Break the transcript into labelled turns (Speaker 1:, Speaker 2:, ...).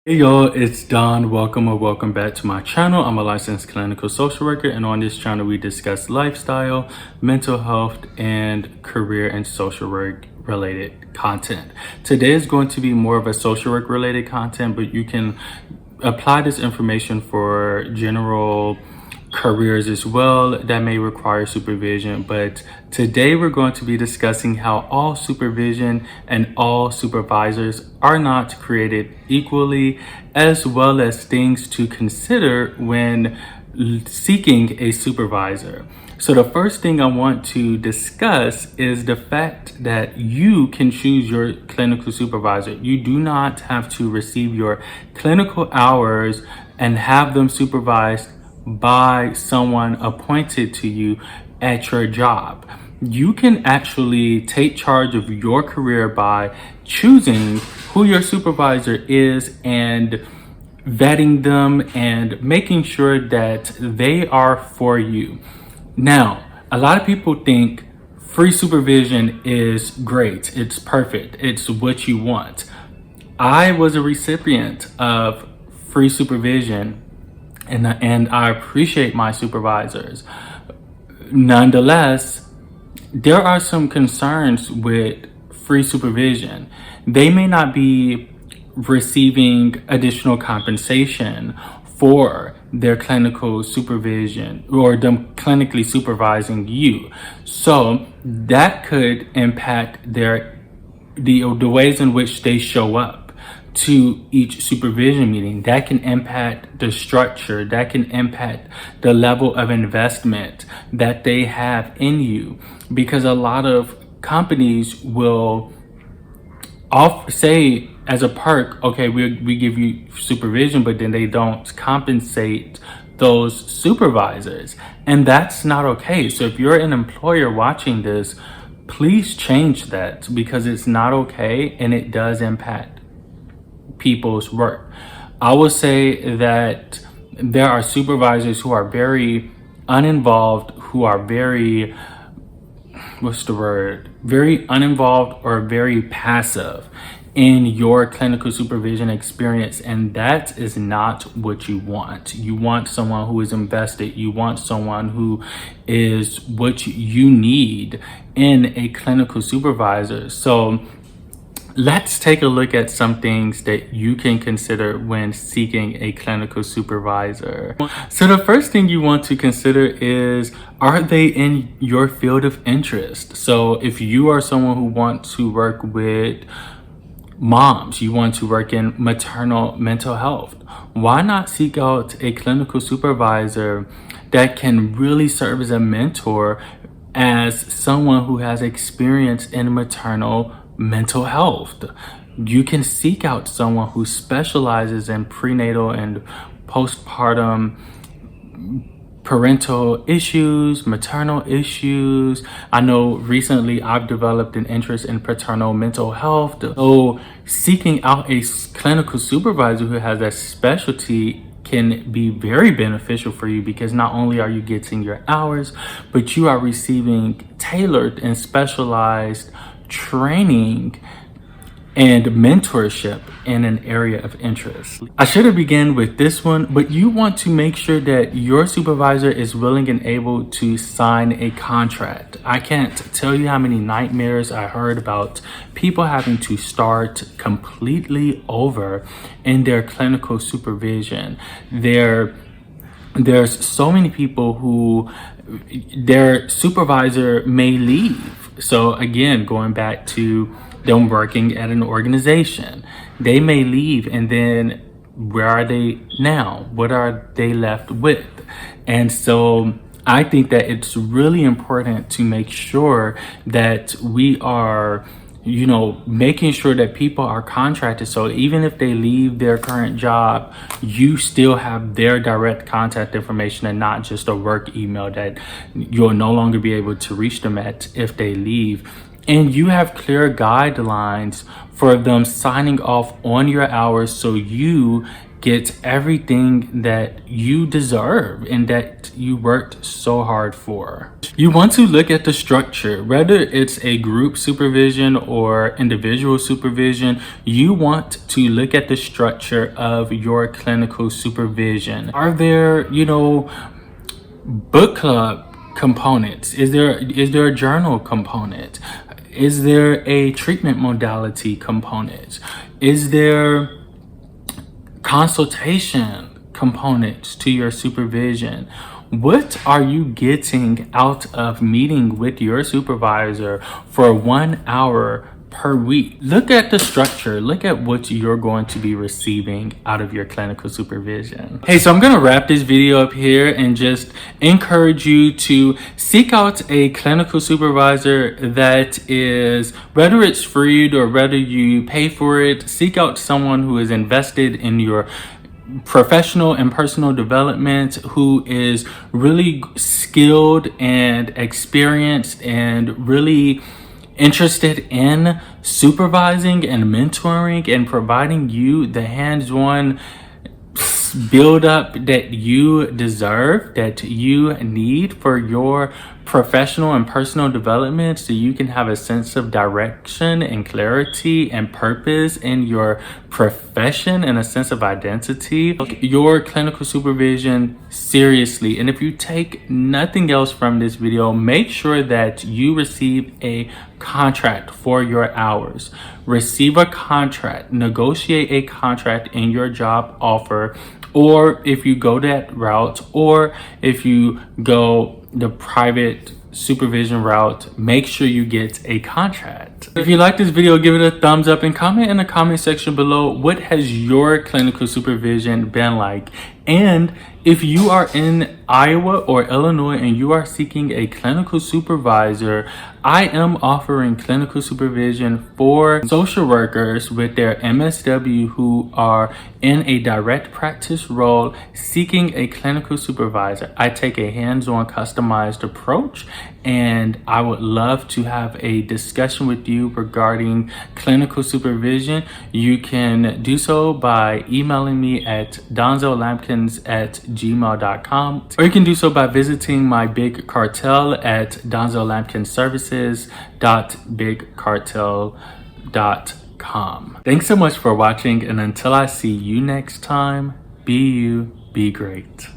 Speaker 1: Hey y'all, it's Don. Welcome or welcome back to my channel. I'm a licensed clinical social worker, and on this channel we discuss lifestyle, mental health, and career and social work related content. Today is going to be more of a social work related content, but you can apply this information for general careers as well that may require supervision. But today we're going to be discussing how all supervision and all supervisors are not created equally, as well as things to consider when seeking a supervisor. So the first thing I want to discuss is the fact that you can choose your clinical supervisor. You do not have to receive your clinical hours and have them supervised by someone appointed to you at your job. You can actually take charge of your career by choosing who your supervisor is and vetting them and making sure that they are for you. Now, a lot of people think free supervision is great, it's perfect, it's what you want. I was a recipient of free supervision and I appreciate my supervisors. Nonetheless, there are some concerns with free supervision. They may not be receiving additional compensation for their clinical supervision or them clinically supervising you. So that could impact the ways in which they show up to each supervision meeting. That can impact the structure, that can impact the level of investment that they have in you, because a lot of companies will say as a perk, okay, we give you supervision, but then they don't compensate those supervisors, and that's not okay. So if you're an employer watching this, please change that, because it's not okay and it does impact people's work. I will say that there are supervisors who are very uninvolved, who are very, very uninvolved or very passive in your clinical supervision experience, and that is not what you want. You want someone who is invested. You want someone who is what you need in a clinical supervisor. So let's take a look at some things that you can consider when seeking a clinical supervisor. So the first thing you want to consider is, are they in your field of interest? So if you are someone who wants to work with moms, you want to work in maternal mental health, why not seek out a clinical supervisor that can really serve as a mentor, as someone who has experience in maternal mental health? You can seek out someone who specializes in prenatal and postpartum parental issues, maternal issues. I know recently I've developed an interest in paternal mental health. So seeking out a clinical supervisor who has that specialty can be very beneficial for you, because not only are you getting your hours, but you are receiving tailored and specialized training and mentorship in an area of interest. I should have begun with this one, but you want to make sure that your supervisor is willing and able to sign a contract. I can't tell you how many nightmares I heard about people having to start completely over in their clinical supervision. There's so many people who their supervisor may leave. So again, going back to them working at an organization, they may leave, and then where are they now? What are they left with? And so I think that it's really important to make sure that we are, making sure that people are contracted. So even if they leave their current job, you still have their direct contact information and not just a work email that you'll no longer be able to reach them at if they leave. and you have clear guidelines for them signing off on your hours so you get everything that you deserve and that you worked so hard for. You want to look at the structure, whether it's a group supervision or individual supervision. You want to look at the structure of your clinical supervision. Are there, book club components? Is there a journal component? Is there a treatment modality component? Is there consultation components to your supervision? What are you getting out of meeting with your supervisor for 1 hour per week? Look at the structure. Look at what you're going to be receiving out of your clinical supervision. Hey, so I'm going to wrap this video up here and just encourage you to seek out a clinical supervisor that is, whether it's free or whether you pay for it, seek out someone who is invested in your professional and personal development, who is really skilled and experienced and really interested in supervising and mentoring and providing you the hands-on build up that you deserve, that you need for your professional and personal development, so you can have a sense of direction and clarity and purpose in your profession and a sense of identity. Take your clinical supervision seriously, and if you take nothing else from this video, make sure that you receive a contract for your hours. Receive a contract, negotiate a contract in your job offer, or if you go that route, or if you go the private supervision route, make sure you get a contract. If you like this video, give it a thumbs up and comment in the comment section below, what has your clinical supervision been like? And if you are in Iowa or Illinois and you are seeking a clinical supervisor, I am offering clinical supervision for social workers with their MSW who are in a direct practice role seeking a clinical supervisor. I take a hands-on customized approach, and I would love to have a discussion with you regarding clinical supervision. You can do so by emailing me at donzolampkins@gmail.com, or you can do so by visiting my big cartel at donzolampkinservices.bigcartel.com. Thanks so much for watching, and until I see you next time, be you, be great.